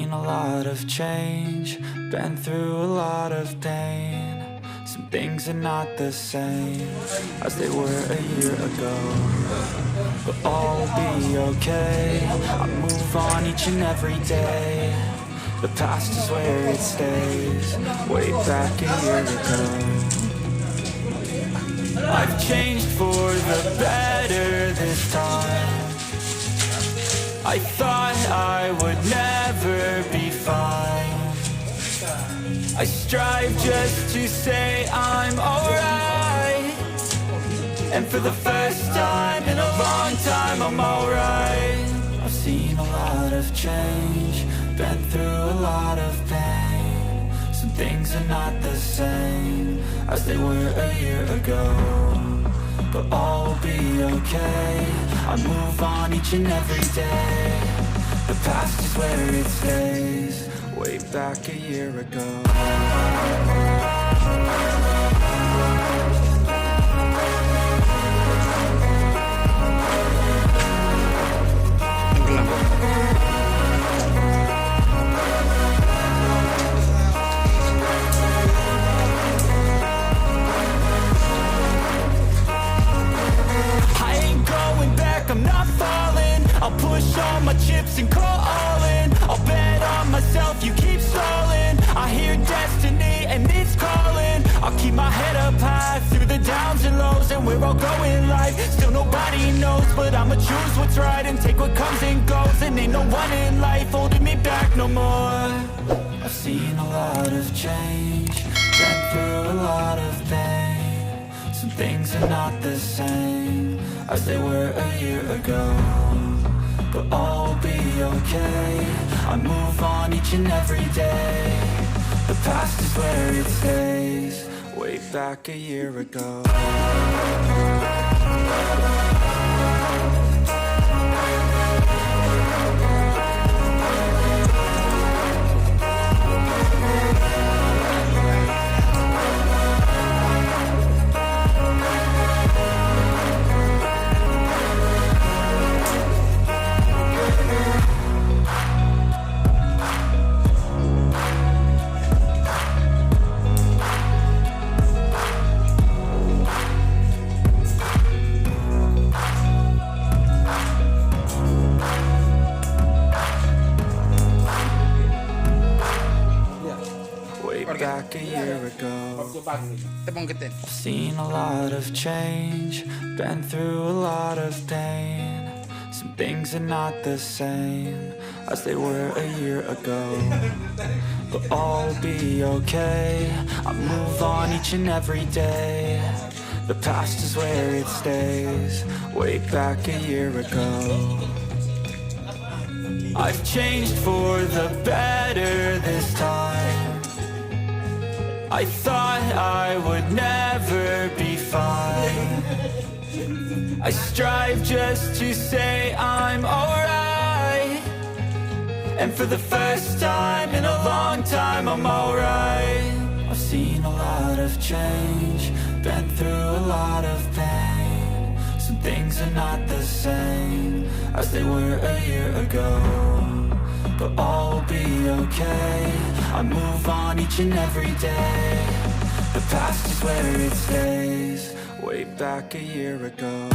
seen a lot of change, been through a lot of pain. Some things are not the same as they were a year ago, but all will be okay. I move on each and every day. The past is where it stays, way back a year ago. I've changed for the better this time. I thought I would never be fine. I strive just to say I'm alright, and for the first time in a long time I'm alright. I've seen a lot of change, been through a lot of pain. Some things are not the same as they were a year ago, but all will be okay. I move on each and every day. The past is where it stays, way back a year ago. I'm not falling, I'll push all my chips and call all in. I'll bet on myself, you keep stalling. I hear destiny and it's calling. I'll keep my head up high through the downs and lows, and we're all going life. Still nobody knows, but I'ma choose what's right and take what comes and goes. And ain't no one in life holding me back no more. I've seen a lot of change, been through a lot of pain. Some things are not the same as they were a year ago, but all will be okay. I move on each and every day. The past is where it stays, way back a year ago. Back a year ago, I've seen a lot of change, been through a lot of pain. Some things are not the same as they were a year ago, but all will be okay. I move on each and every day. The past is where it stays, way back a year ago. I've changed for the better this time. I thought I would never be fine. I strive just to say I'm alright, and for the first time in a long time I'm alright. I've seen a lot of change, been through a lot of pain. Some things are not the same as they were a year ago, but all will be okay. I move on each and every day. The past is where it stays, way back a year ago.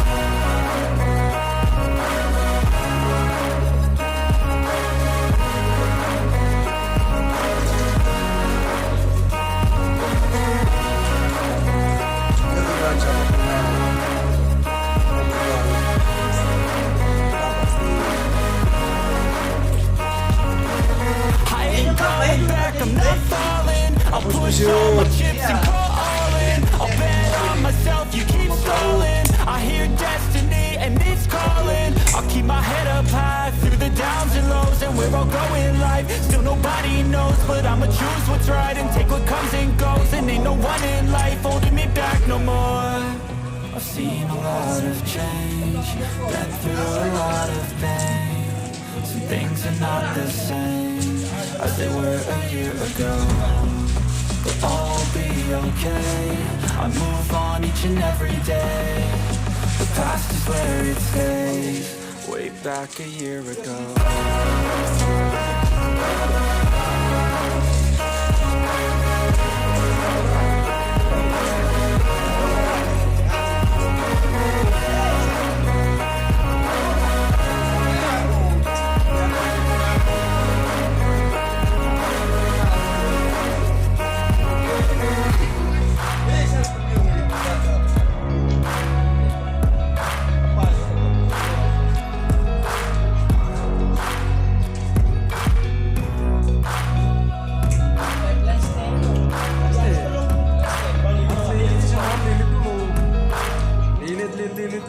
Going back, I'm not falling. I'll push all my chips and call all in. I'll bet on myself, you keep stalling. I hear destiny and it's calling. I'll keep my head up high through the downs and lows, and we're all going life. Still nobody knows, but I'ma choose what's right and take what comes and goes. And ain't no one in life holding me back no more. I've seen a lot of change, been through a lot of pain. Some things are not the same as they were a year ago, but all will be okay. I move on each and every day. The past is where it stays, way back a year ago.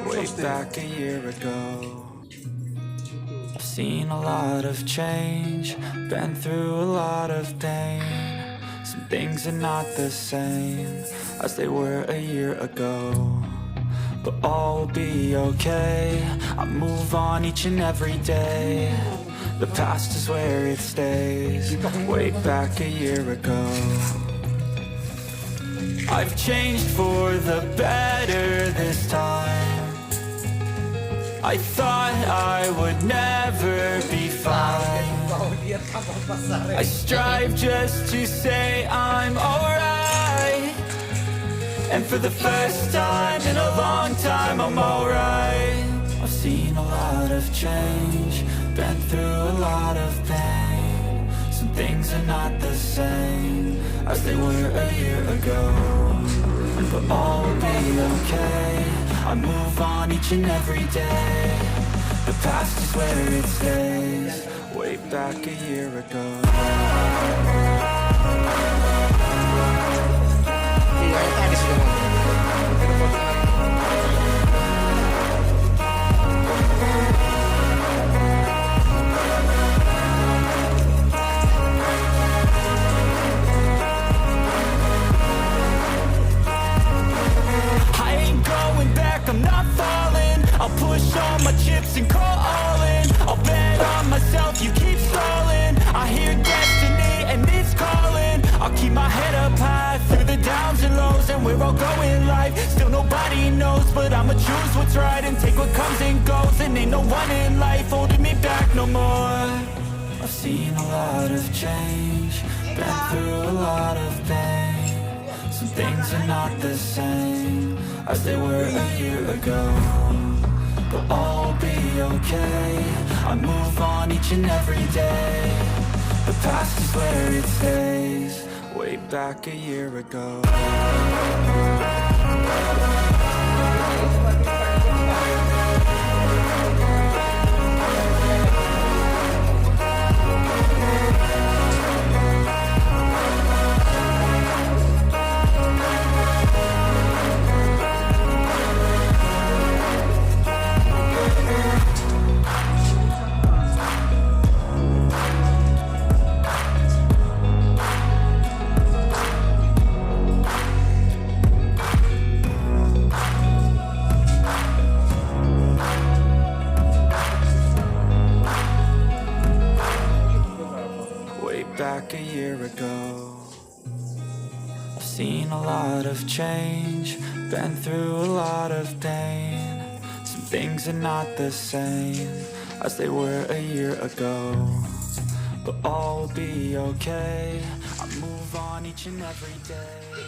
Way back a year ago, I've seen a lot of change, been through a lot of pain. Some things are not the same as they were a year ago, but all will be okay. I move on each and every day. The past is where it stays. Way back a year ago, I've changed for the better this time. I thought I would never be fine. I strive just to say I'm alright, and for the first time in a long time I'm alright. I've seen a lot of change, been through a lot of pain. Some things are not the same as they were a year ago, but all will be okay. I move on each and every day. The past is where it stays. Way back a year ago. I'm not falling. I'll push all my chips and call all in. I'll bet on myself, you keep stalling. I hear destiny and it's calling. I'll keep my head up high through the downs and lows, and we're all going life. Still nobody knows, but I'ma choose what's right and take what comes and goes. And ain't no one in life holding me back no more. I've seen a lot of change, been through a lot of pain. Some things are not the same as they were a year ago, but all will be okay. I move on each and every day. The past is where it stays. Way back a year ago. Back a year ago, I've seen a lot of change, been through a lot of pain. Some things are not the same as they were a year ago, but all will be okay. I move on each and every day.